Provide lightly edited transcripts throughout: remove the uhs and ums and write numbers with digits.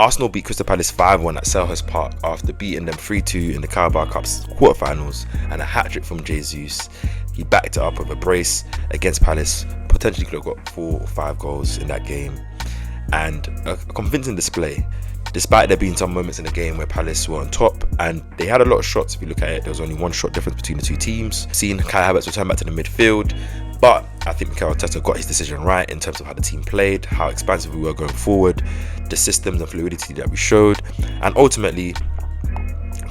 Arsenal beat Crystal Palace 5-1 at Selhurst Park after beating them 3-2 in the Carabao Cup's quarterfinals, and a hat-trick from Jesus. He backed it up with a brace against Palace, potentially could have got 4 or 5 goals in that game, and a convincing display. Despite there being some moments in the game where Palace were on top and they had a lot of shots. If you look at it, there was only 1 shot difference between the two teams. Seeing Kai Havertz return back to the midfield, but I think Bukayo Saka got his decision right in terms of how the team played, how expansive we were going forward, the systems and fluidity that we showed, and ultimately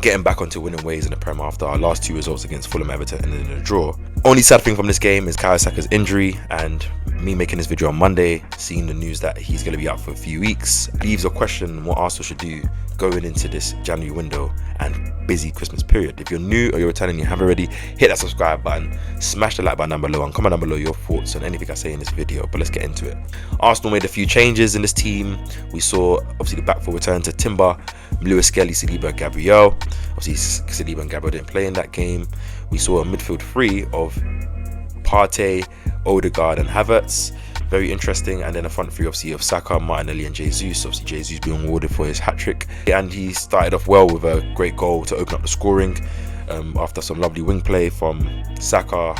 getting back onto winning ways in the Prem after our last 2 results against Fulham, Everton, and then a draw. Only sad thing from this game is Bukayo Saka's injury, and me making this video on Monday, seeing the news that he's going to be out for a few weeks, leaves a question what Arsenal should do going into this January window and busy Christmas period. If you're new or you're returning and you haven't already, hit that subscribe button, smash the like button down below, and comment down below your thoughts on anything I say in this video. But let's get into it. Arsenal made a few changes in this team. We saw obviously the back four return to Timber, Lewis Skelly, Saliba, and Gabriel. Obviously Saliba and Gabriel didn't play in that game. We saw a midfield 3 of Partey, Odegaard, and Havertz. Very interesting. And then a front 3 obviously of Saka, Martinelli, and Jesus. Obviously Jesus being awarded for his hat-trick, and he started off well with a great goal to open up the scoring after some lovely wing play from Saka.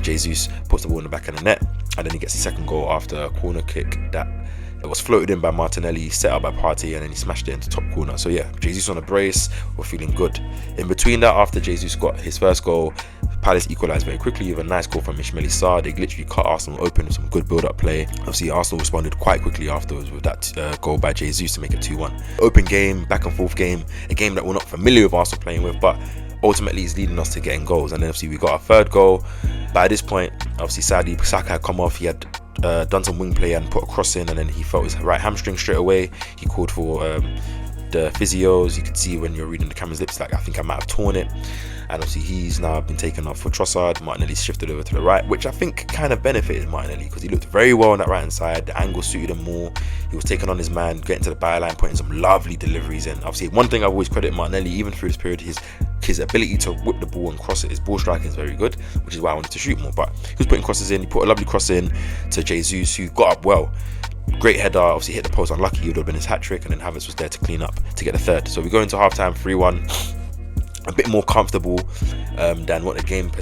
Jesus puts the ball in the back of the net, and then he gets the second goal after a corner kick that was floated in by Martinelli, set up by Partey, and then he smashed it into top corner. So yeah, Jesus on a brace, we're feeling good. In between that, after Jesus got his first goal, Palace equalised very quickly with a nice goal from Ismaila Sarr. They literally cut Arsenal open with some good build-up play. Obviously, Arsenal responded quite quickly afterwards with that goal by Jesus to make it 2-1. Open game, back and forth game, a game that we're not familiar with Arsenal playing with, but ultimately is leading us to getting goals. And then obviously we got our third goal. By this point, obviously sadly, Saka had come off. He had done some wing play and put a cross in, and then he felt his right hamstring straight away. He called for the physios. You could see when you're reading the camera's lips, like, I think I might have torn it. And obviously he's now been taken off for Trossard. Martinelli's shifted over to the right, which I think kind of benefited Martinelli because he looked very well on that right hand side. The angle suited him more. He was taking on his man, getting to the byline, putting some lovely deliveries in. Obviously, one thing I've always credited Martinelli, even through this period, his ability to whip the ball and cross it. His ball striking is very good, which is why I wanted to shoot more. But he was putting crosses in. He put a lovely cross in to Jesus, who got up well. Great header, obviously hit the post unlucky. It would have been his hat-trick, and then Havertz was there to clean up to get the third. So we go into half-time 3-1. A bit more comfortable than what the game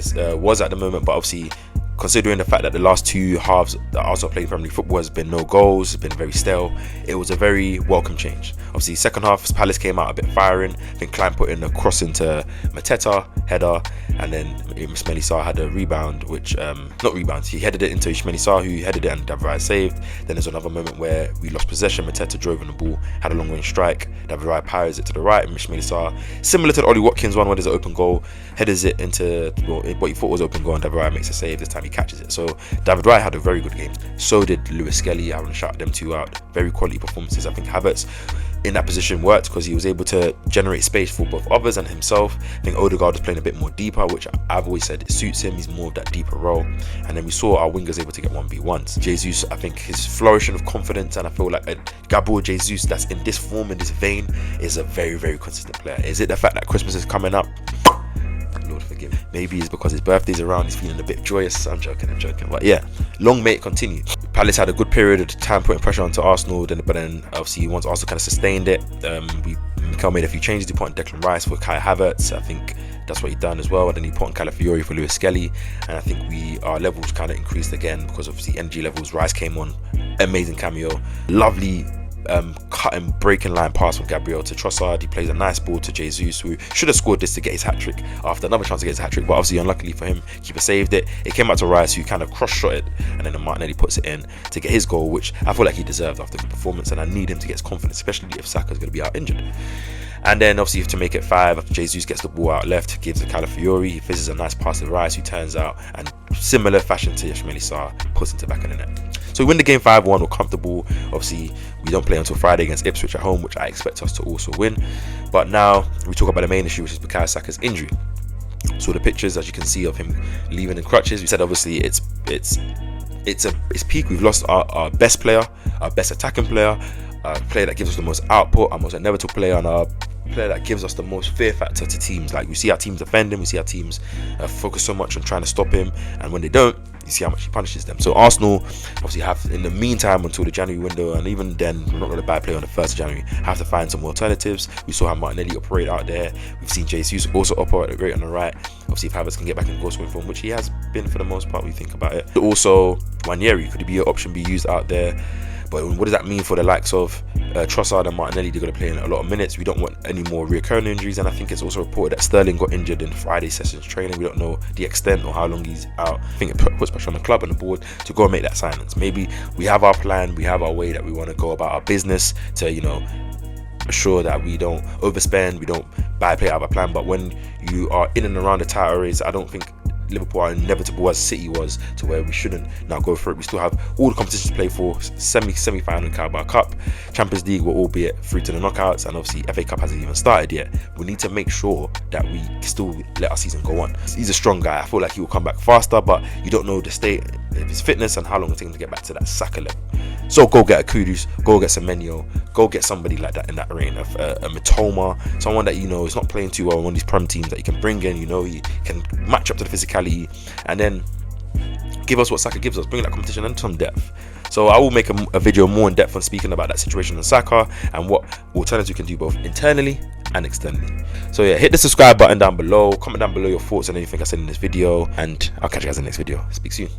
was at the moment, but obviously considering the fact that the last 2 halves that Arsenal playing Premier League football has been no goals, it's been very stale, it was a very welcome change. Obviously second half, Palace came out a bit firing. I think Klein put in a cross into Mateta, header, and then Ismaila Sarr had a rebound, which not rebound, he headed it into Ismaila Sarr, who headed it and David Raya saved. Then there's another moment where we lost possession. Mateta drove in the ball, had a long range strike, David Raya powers it to the right, and Ismaila Sarr, similar to the Ollie Watkins one where there's an open goal, headers it into what he thought was open goal, and David Raya makes a save. This time he catches it. So David Raya had a very good game. So did Lewis Skelly. I want to shout them 2 out. Very quality performances. I think Havertz in that position worked because he was able to generate space for both others and himself. I think Odegaard was playing a bit more deeper, which I've always said it suits him. He's more of that deeper role. And then we saw our wingers able to get 1v1s. Jesus, I think his flourishing of confidence, and I feel like a Gabriel Jesus that's in this form, in this vein, is a very, very consistent player. Is it the fact that Christmas is coming up? Lord forgive me. Maybe it's because his birthday's around, he's feeling a bit joyous. I'm joking. But yeah, long may it continue. Palace had a good period of time putting pressure onto Arsenal, but then obviously once Arsenal kind of sustained it, Mikel made a few changes. He put on Declan Rice for Kai Havertz. I think that's what he done as well. And then he put on Calafiori for Lewis Skelly. And I think our levels kind of increased again because obviously energy levels. Rice came on, amazing cameo, lovely cutting breaking line pass from Gabriel to Trossard. He plays a nice ball to Jesus, who should have scored this to get his hat-trick after another chance to get his hat-trick, but obviously unluckily for him, keeper saved it. It came out to Rice, who kind of cross-shot it, and then Martinelli puts it in to get his goal, which I feel like he deserved after the performance, and I need him to get his confidence, especially if Saka's going to be out injured. And then obviously to make it 5, Jesus gets the ball out left, gives it Calafiori, he fizzes a nice pass to Rice, who turns out, and similar fashion to Ismaila Sarr, puts into the back of the net. So we win the game 5-1, we're comfortable. Obviously we don't play until Friday against Ipswich at home, which I expect us to also win. But now we talk about the main issue, which is Bukayo Saka's injury. So the pictures, as you can see, of him leaving in crutches, we said obviously it's peak. We've lost our best player, our best attacking player, a player that gives us the most output, our most inevitable player, and our player that gives us the most fear factor to teams. Like, we see our teams defend him, we see our teams focus so much on trying to stop him, and when they don't, you see how much he punishes them. So Arsenal obviously have, in the meantime, until the January window, and even then we're not going to buy play on the 1st of January, have to find some alternatives. We saw how Martinelli operate out there. We've seen Jesus also operate great on the right. Obviously if Havertz can get back in goal scoring form, which he has been for the most part, we think about it. Also Waneri, could be an option be used out there? But what does that mean for the likes of Trossard and Martinelli? They're going to play in a lot of minutes. We don't want any more recurring injuries. And I think it's also reported that Sterling got injured in Friday sessions training. We don't know the extent or how long he's out. I think it puts pressure on the club and the board to go and make that signings. Maybe we have our plan, we have our way that we want to go about our business to, you know, assure that we don't overspend, we don't buy play out of a plan. But when you are in and around the title race, I don't think Liverpool are inevitable as City was, to where we shouldn't now go for it. We still have all the competitions to play for: semi-final Carabao Cup, Champions League, will albeit through to the knockouts, and obviously FA Cup hasn't even started yet. We need to make sure that we still let our season go on. He's a strong guy. I feel like he will come back faster, but you don't know the state of his fitness and how long it takes him to get back to that Saka level. So go get a Kudus, go get Semenyo, go get somebody like that in that reign of a Mitoma, someone that you know is not playing too well on one of these Prem teams that you can bring in. You know, he can match up to the physicality, and then give us what Saka gives us, bring that competition and some depth. So I will make a video more in depth on speaking about that situation on Saka and what alternatives we can do both internally and externally. So yeah, hit the subscribe button down below, comment down below your thoughts on anything I said in this video, and I'll catch you guys in the next video. Speak soon.